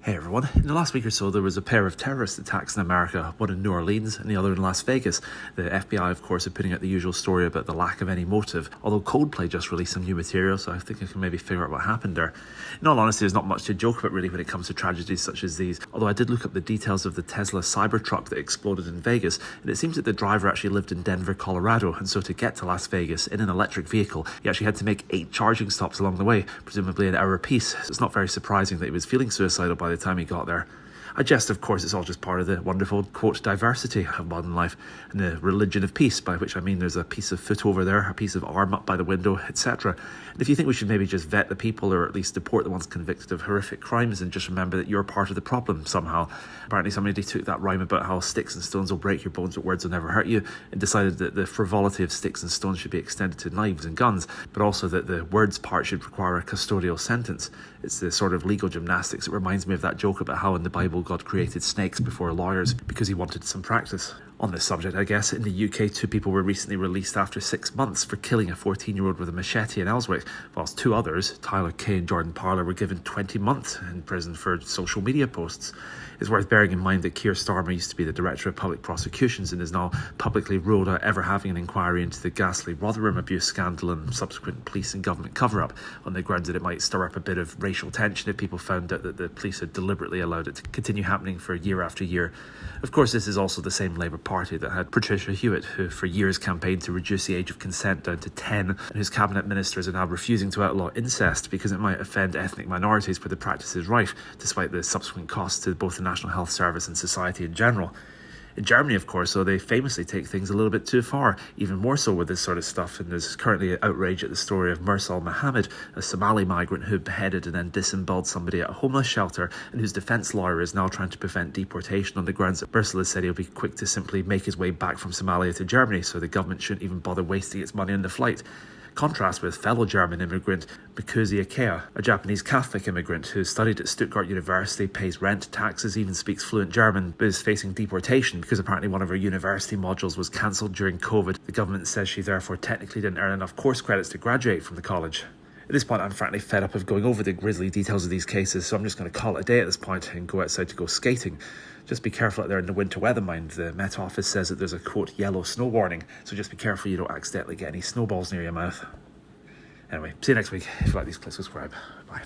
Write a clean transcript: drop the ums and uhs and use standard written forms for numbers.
Hey everyone, in the last week or so there was a pair of terrorist attacks in America, one in New Orleans and the other in Las Vegas. The FBI of course are putting out the usual story about the lack of any motive, although Coldplay just released some new material, so I think I can maybe figure out what happened there. In all honesty, there's not much to joke about really when it comes to tragedies such as these, although I did look up the details of the Tesla Cybertruck that exploded in Vegas, and it seems that the driver actually lived in Denver, Colorado, and so to get to Las Vegas in an electric vehicle, he actually had to make 8 charging stops along the way, presumably an hour apiece, so it's not very surprising that he was feeling suicidal by the time he got there. I jest, of course, it's all just part of the wonderful, quote, diversity of modern life and the religion of peace, by which I mean there's a piece of foot over there, a piece of arm up by the window, etc. And if you think we should maybe just vet the people or at least deport the ones convicted of horrific crimes and just remember that you're part of the problem somehow. Apparently somebody took that rhyme about how sticks and stones will break your bones but words will never hurt you and decided that the frivolity of sticks and stones should be extended to knives and guns, but also that the words part should require a custodial sentence. It's the sort of legal gymnastics. It reminds me of that joke about how in the Bible God created snakes before lawyers because he wanted some practice. On this subject, I guess, in the UK, 2 people were recently released after 6 months for killing a 14-year-old with a machete in Ellswick, whilst 2 others, Tyler Kay and Jordan Parler, were given 20 months in prison for social media posts. It's worth bearing in mind that Keir Starmer used to be the Director of Public Prosecutions and is now publicly ruled out ever having an inquiry into the ghastly Rotherham abuse scandal and subsequent police and government cover-up, on the grounds that it might stir up a bit of racial tension if people found out that the police had deliberately allowed it to continue happening for year after year. Of course, this is also the same Labour Party that had Patricia Hewitt, who for years campaigned to reduce the age of consent down to 10, and whose cabinet ministers are now refusing to outlaw incest because it might offend ethnic minorities where the practice is rife, despite the subsequent costs to both the National Health Service and society in general. In Germany, of course, though, they famously take things a little bit too far, even more so with this sort of stuff, and there's currently outrage at the story of Mursal Mohammed, a Somali migrant who beheaded and then disemboweled somebody at a homeless shelter, and whose defence lawyer is now trying to prevent deportation on the grounds that Mursal has said he'll be quick to simply make his way back from Somalia to Germany, so the government shouldn't even bother wasting its money on the flight. Contrast with fellow German immigrant Mikuzi Ikea, a Japanese Catholic immigrant who studied at Stuttgart University, pays rent, taxes, even speaks fluent German, but is facing deportation because apparently one of her university modules was cancelled during COVID. The government says she therefore technically didn't earn enough course credits to graduate from the college. At this point, I'm frankly fed up of going over the grisly details of these cases, so I'm just going to call it a day at this point and go outside to go skating. Just be careful out there in the winter weather, mind. The Met Office says that there's a, quote, yellow snow warning, so just be careful you don't accidentally get any snowballs near your mouth. Anyway, see you next week. If you like these clips, subscribe. Bye.